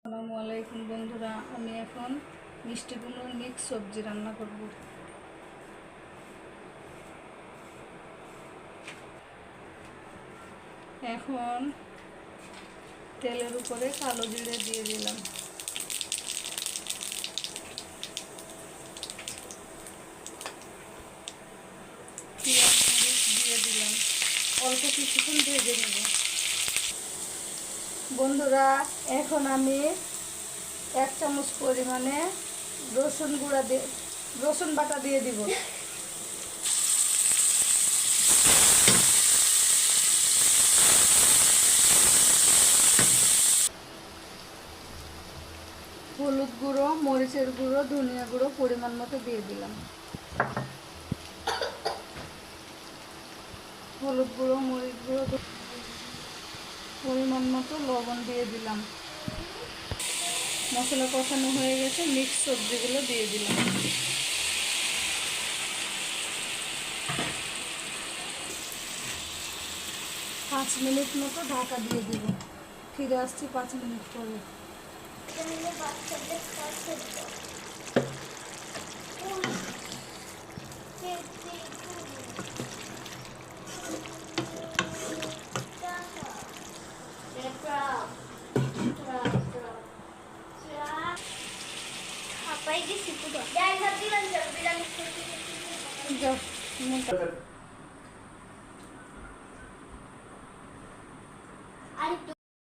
আসসালামু আলাইকুম বন্ধুরা, আমি এখন মিষ্টি কুমড়োর মিক্স সবজি রান্না করব। এখন তেলের উপরে কালো জিরে দিয়ে দিলাম, পেঁয়াজ মরিচ দিয়ে দিলাম, অল্প কিছুক্ষণ ভেজে নেব। বন্ধুরা, এখন আমি 1 চামচ পরিমাণে রসুন বাটা দিয়ে দিব। হলুদ গুঁড়ো, মরিচের গুঁড়ো, ধনিয়া গুঁড়ো পরিমাণ মতো দিয়ে দিলাম। হলুদ গুঁড়ো, মরিচ গুঁড়ো, পরিমাণ মতো লবণ দিয়ে দিলাম। মশলা কষানো হয়ে গেছে, মিক্স সবজিগুলো দিয়ে দিলাম। পাঁচ মিনিট মতো ঢাকা দিয়ে দিব। ফিরে আসছি 5 মিনিট পরে।